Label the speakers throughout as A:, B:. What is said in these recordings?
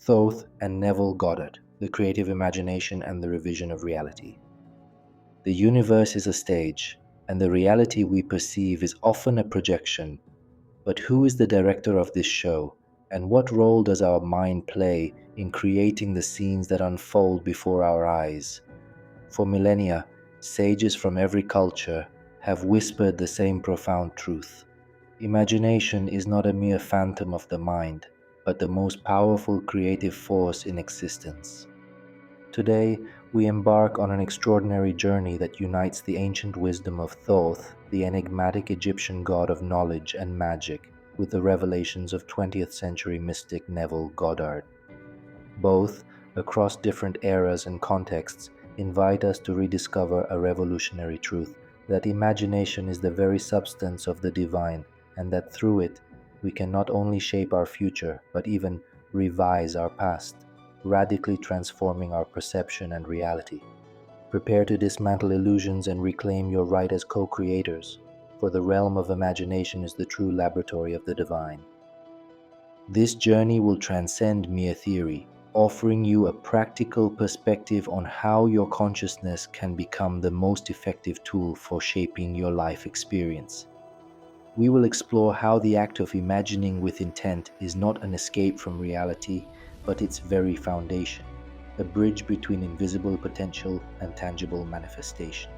A: Thoth and Neville Goddard, The Creative Imagination and the Revision of Reality. The universe is a stage, and the reality we perceive is often a projection. But who is the director of this show, and what role does our mind play in creating the scenes that unfold before our eyes? For millennia, sages from every culture have whispered the same profound truth. Imagination is not a mere phantom of the mind, but the most powerful creative force in existence. Today, we embark on an extraordinary journey that unites the ancient wisdom of Thoth, the enigmatic Egyptian god of knowledge and magic, with the revelations of 20th century mystic Neville Goddard. Both, across different eras and contexts, invite us to rediscover a revolutionary truth that imagination is the very substance of the divine, and that through it, we can not only shape our future, but even revise our past, radically transforming our perception and reality. Prepare to dismantle illusions and reclaim your right as co-creators, for the realm of imagination is the true laboratory of the divine. This journey will transcend mere theory, offering you a practical perspective on how your consciousness can become the most effective tool for shaping your life experience. We will explore how the act of imagining with intent is not an escape from reality, but its very foundation, a bridge between invisible potential and tangible manifestation.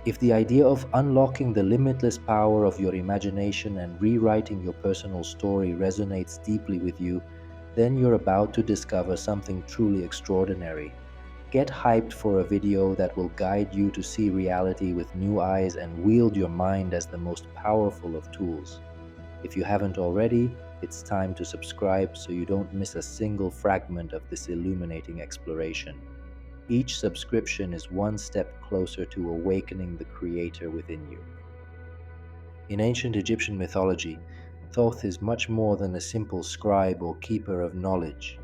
A: If the idea of unlocking the limitless power of your imagination and rewriting your personal story resonates deeply with you, then you're about to discover something truly extraordinary. Get hyped for a video that will guide you to see reality with new eyes and wield your mind as the most powerful of tools. If you haven't already, it's time to subscribe so you don't miss a single fragment of this illuminating exploration. Each subscription is one step closer to awakening the creator within you. In ancient Egyptian mythology, Thoth is much more than a simple scribe or keeper of knowledge.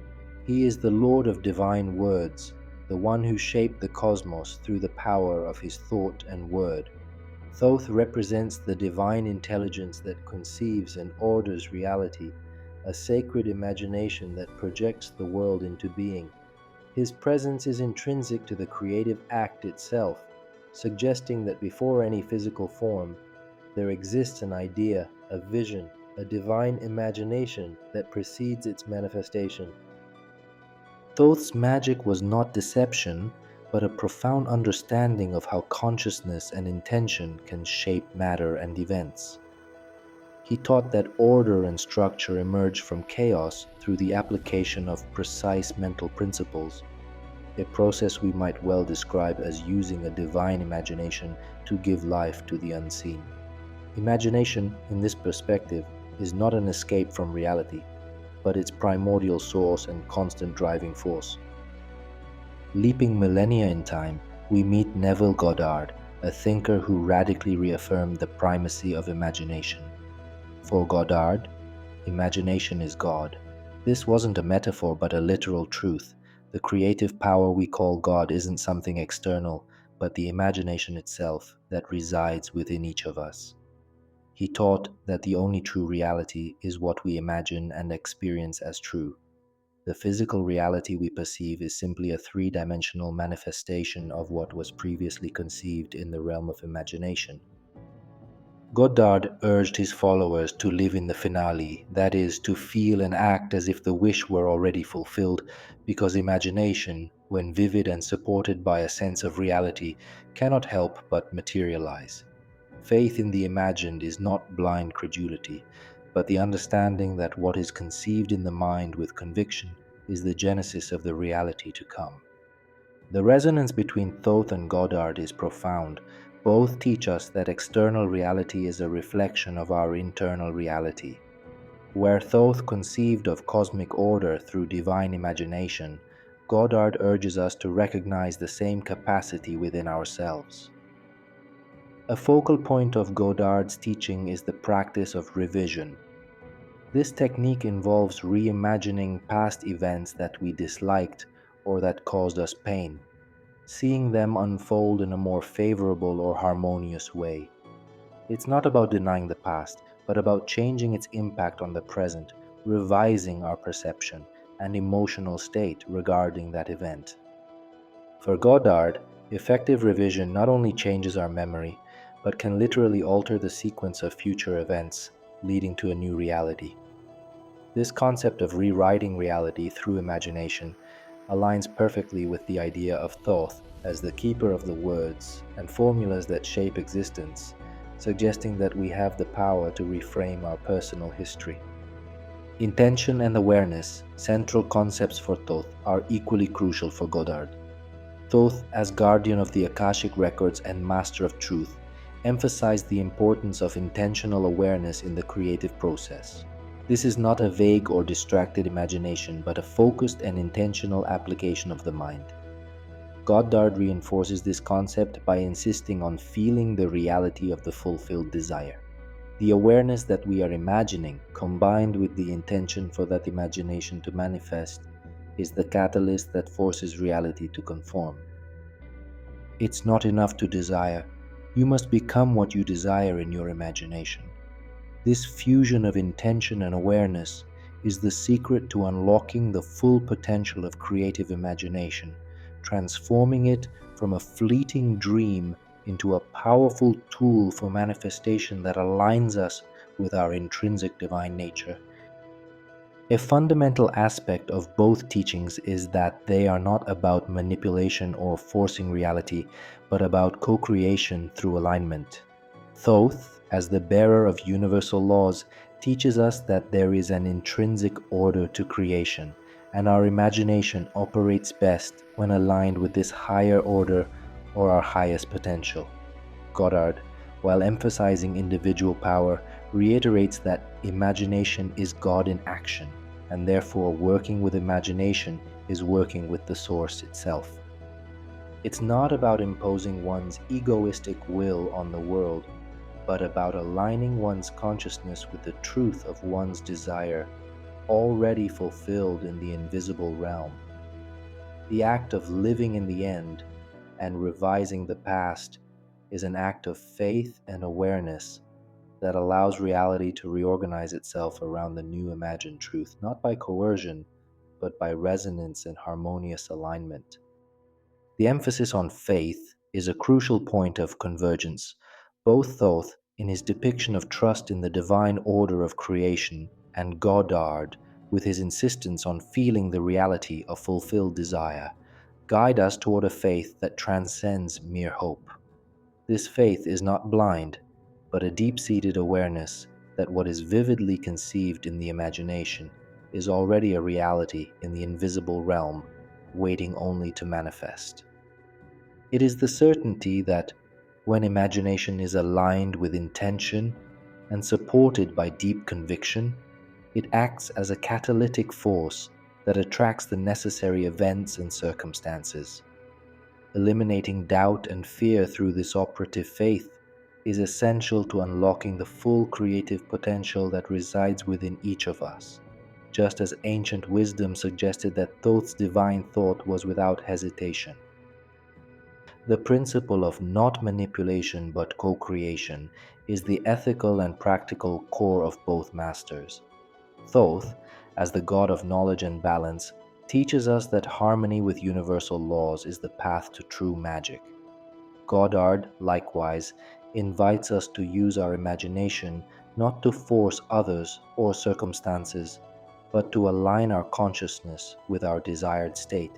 A: He is the lord of divine words, the one who shaped the cosmos through the power of his thought and word. Thoth represents the divine intelligence that conceives and orders reality, a sacred imagination that projects the world into being. His presence is intrinsic to the creative act itself, suggesting that before any physical form, there exists an idea, a vision, a divine imagination that precedes its manifestation. Thoth's magic was not deception, but a profound understanding of how consciousness and intention can shape matter and events. He taught that order and structure emerge from chaos through the application of precise mental principles, a process we might well describe as using a divine imagination to give life to the unseen. Imagination, in this perspective, is not an escape from reality, but its primordial source and constant driving force. Leaping millennia in time, we meet Neville Goddard, a thinker who radically reaffirmed the primacy of imagination. For Goddard, imagination is God. This wasn't a metaphor but a literal truth. The creative power we call God isn't something external, but the imagination itself that resides within each of us. He taught that the only true reality is what we imagine and experience as true. The physical reality we perceive is simply a three-dimensional manifestation of what was previously conceived in the realm of imagination. Goddard urged his followers to live in the finale, that is, to feel and act as if the wish were already fulfilled, because imagination, when vivid and supported by a sense of reality, cannot help but materialize. Faith in the imagined is not blind credulity, but the understanding that what is conceived in the mind with conviction is the genesis of the reality to come. The resonance between Thoth and Goddard is profound. Both teach us that external reality is a reflection of our internal reality. Where Thoth conceived of cosmic order through divine imagination, Goddard urges us to recognize the same capacity within ourselves. A focal point of Goddard's teaching is the practice of revision. This technique involves reimagining past events that we disliked or that caused us pain, seeing them unfold in a more favorable or harmonious way. It's not about denying the past, but about changing its impact on the present, revising our perception, and emotional state regarding that event. For Goddard, effective revision not only changes our memory, but can literally alter the sequence of future events, leading to a new reality. This concept of rewriting reality through imagination aligns perfectly with the idea of Thoth as the keeper of the words and formulas that shape existence, suggesting that we have the power to reframe our personal history. Intention and awareness, central concepts for Thoth, are equally crucial for Goddard. Thoth, as guardian of the Akashic records and master of truth, emphasized the importance of intentional awareness in the creative process. This is not a vague or distracted imagination, but a focused and intentional application of the mind. Goddard reinforces this concept by insisting on feeling the reality of the fulfilled desire. The awareness that we are imagining, combined with the intention for that imagination to manifest, is the catalyst that forces reality to conform. It's not enough to desire. You must become what you desire in your imagination. This fusion of intention and awareness is the secret to unlocking the full potential of creative imagination, transforming it from a fleeting dream into a powerful tool for manifestation that aligns us with our intrinsic divine nature. A fundamental aspect of both teachings is that they are not about manipulation or forcing reality, but about co-creation through alignment. Thoth, as the bearer of universal laws, teaches us that there is an intrinsic order to creation, and our imagination operates best when aligned with this higher order or our highest potential. Goddard, while emphasizing individual power, reiterates that imagination is God in action, and therefore working with imagination is working with the source itself. It's not about imposing one's egoistic will on the world, but about aligning one's consciousness with the truth of one's desire, already fulfilled in the invisible realm. The act of living in the end and revising the past is an act of faith and awareness that allows reality to reorganize itself around the new imagined truth, not by coercion, but by resonance and harmonious alignment. The emphasis on faith is a crucial point of convergence. Both Thoth, in his depiction of trust in the divine order of creation, and Goddard, with his insistence on feeling the reality of fulfilled desire, guide us toward a faith that transcends mere hope. This faith is not blind, but a deep-seated awareness that what is vividly conceived in the imagination is already a reality in the invisible realm, waiting only to manifest. It is the certainty that when imagination is aligned with intention and supported by deep conviction, it acts as a catalytic force that attracts the necessary events and circumstances. Eliminating doubt and fear through this operative faith is essential to unlocking the full creative potential that resides within each of us, just as ancient wisdom suggested that Thoth's divine thought was without hesitation. The principle of not manipulation but co-creation is the ethical and practical core of both masters. Thoth, as the god of knowledge and balance, teaches us that harmony with universal laws is the path to true magic. Goddard, likewise, invites us to use our imagination not to force others or circumstances, but to align our consciousness with our desired state.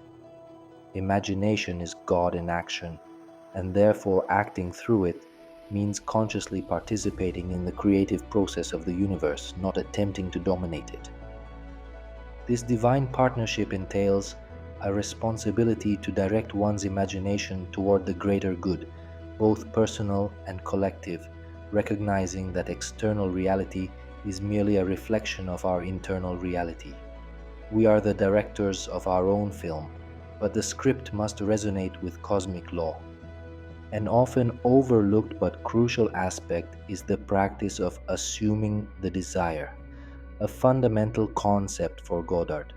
A: Imagination is God in action, and therefore acting through it means consciously participating in the creative process of the universe, not attempting to dominate it. This divine partnership entails a responsibility to direct one's imagination toward the greater good, both personal and collective, recognizing that external reality is merely a reflection of our internal reality. We are the directors of our own film, but the script must resonate with cosmic law. An often overlooked but crucial aspect is the practice of assuming the desire, a fundamental concept for Goddard.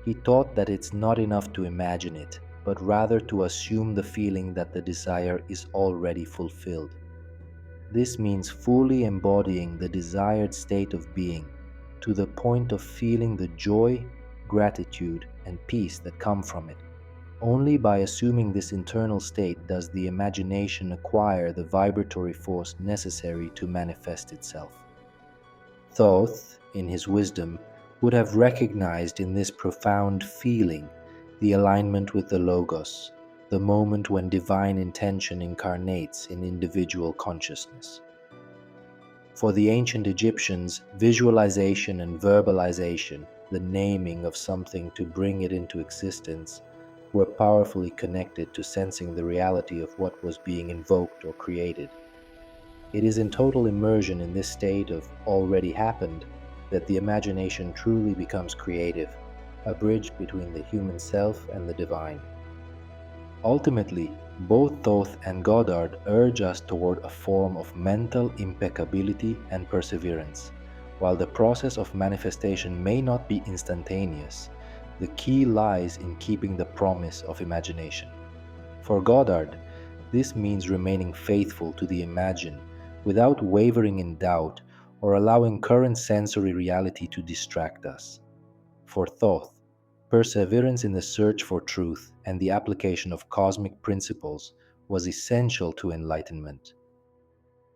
A: He taught that it's not enough to imagine it, but rather to assume the feeling that the desire is already fulfilled. This means fully embodying the desired state of being to the point of feeling the joy, gratitude, and peace that come from it. Only by assuming this internal state does the imagination acquire the vibratory force necessary to manifest itself. Thoth, in his wisdom, would have recognized in this profound feeling the alignment with the Logos, the moment when divine intention incarnates in individual consciousness. For the ancient Egyptians, visualization and verbalization, the naming of something to bring it into existence, were powerfully connected to sensing the reality of what was being invoked or created. It is in total immersion in this state of already happened that the imagination truly becomes creative, a bridge between the human self and the divine. Ultimately, both Thoth and Goddard urge us toward a form of mental impeccability and perseverance. While the process of manifestation may not be instantaneous, the key lies in keeping the promise of imagination. For Goddard, this means remaining faithful to the imagined without wavering in doubt or allowing current sensory reality to distract us. For Thoth, perseverance in the search for truth and the application of cosmic principles was essential to enlightenment.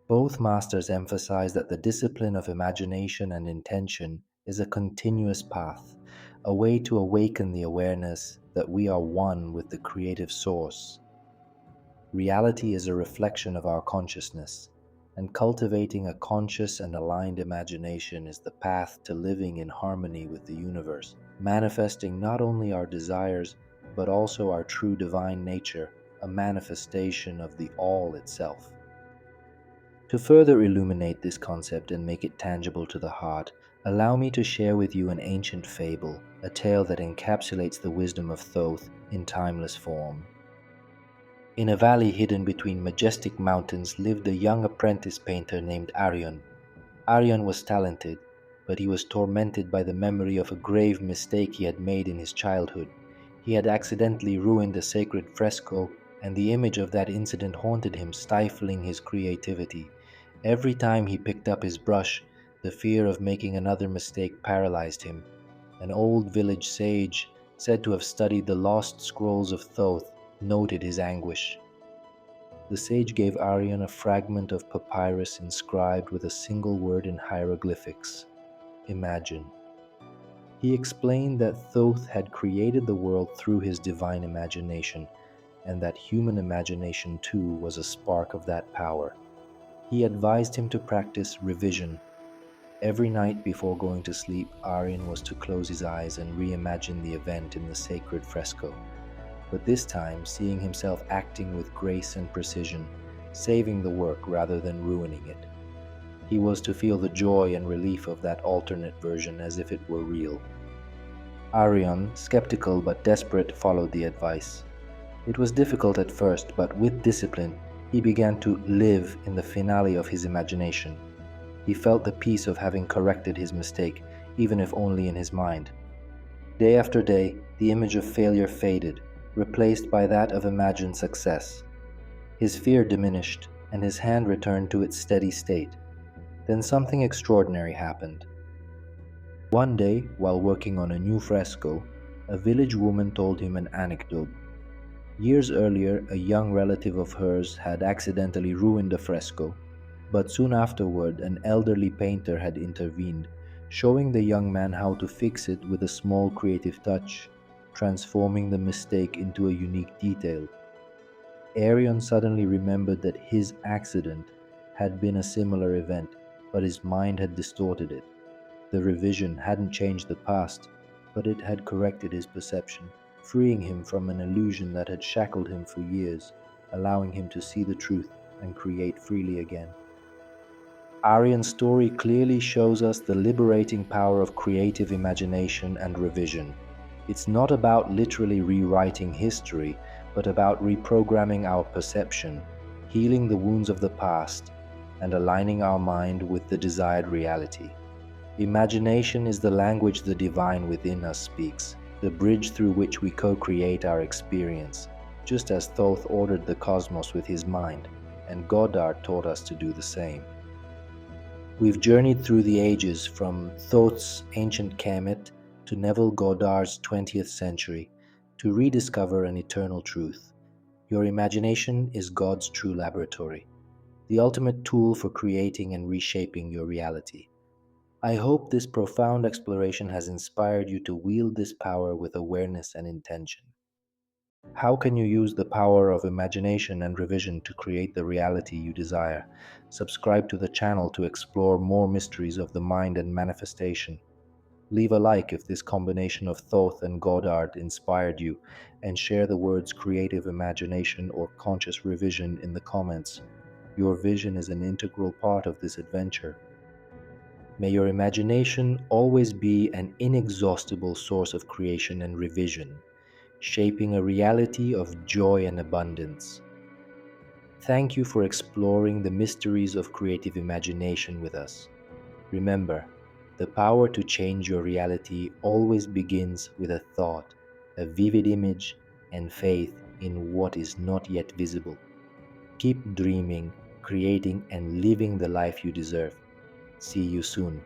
A: Both masters emphasize that the discipline of imagination and intention is a continuous path, a way to awaken the awareness that we are one with the creative source. Reality is a reflection of our consciousness, and cultivating a conscious and aligned imagination is the path to living in harmony with the universe, manifesting not only our desires, but also our true divine nature, a manifestation of the All itself. To further illuminate this concept and make it tangible to the heart, allow me to share with you an ancient fable, a tale that encapsulates the wisdom of Thoth in timeless form. In a valley hidden between majestic mountains lived a young apprentice painter named Arion. Arion was talented, but he was tormented by the memory of a grave mistake he had made in his childhood. He had accidentally ruined a sacred fresco, and the image of that incident haunted him, stifling his creativity. Every time he picked up his brush, the fear of making another mistake paralyzed him. An old village sage, said to have studied the lost scrolls of Thoth, noted his anguish. The sage gave Arion a fragment of papyrus inscribed with a single word in hieroglyphics: imagine. He explained that Thoth had created the world through his divine imagination, and that human imagination too was a spark of that power. He advised him to practice revision. Every night before going to sleep, Arion was to close his eyes and reimagine the event in the sacred fresco, but this time seeing himself acting with grace and precision, saving the work rather than ruining it. He was to feel the joy and relief of that alternate version as if it were real. Arion, skeptical but desperate, followed the advice. It was difficult at first, but with discipline, he began to live in the finale of his imagination. He felt the peace of having corrected his mistake, even if only in his mind. Day after day, the image of failure faded, replaced by that of imagined success. His fear diminished, and his hand returned to its steady state. Then something extraordinary happened. One day, while working on a new fresco, a village woman told him an anecdote. Years earlier, a young relative of hers had accidentally ruined a fresco, but soon afterward an elderly painter had intervened, showing the young man how to fix it with a small creative touch, transforming the mistake into a unique detail. Arion suddenly remembered that his accident had been a similar event, but his mind had distorted it. The revision hadn't changed the past, but it had corrected his perception, freeing him from an illusion that had shackled him for years, allowing him to see the truth and create freely again. Arion's story clearly shows us the liberating power of creative imagination and revision. It's not about literally rewriting history, but about reprogramming our perception, healing the wounds of the past, and aligning our mind with the desired reality. Imagination is the language the divine within us speaks, the bridge through which we co-create our experience, just as Thoth ordered the cosmos with his mind, and Goddard taught us to do the same. We've journeyed through the ages from Thoth's ancient Kemet to Neville Goddard's 20th century to rediscover an eternal truth. Your imagination is God's true laboratory, the ultimate tool for creating and reshaping your reality. I hope this profound exploration has inspired you to wield this power with awareness and intention. How can you use the power of imagination and revision to create the reality you desire? Subscribe to the channel to explore more mysteries of the mind and manifestation. Leave a like if this combination of Thoth and Goddard inspired you, and share the words creative imagination or conscious revision in the comments. Your vision is an integral part of this adventure. May your imagination always be an inexhaustible source of creation and revision, shaping a reality of joy and abundance. Thank you for exploring the mysteries of creative imagination with us. Remember, the power to change your reality always begins with a thought, a vivid image, and faith in what is not yet visible. Keep dreaming, creating, and living the life you deserve. See you soon.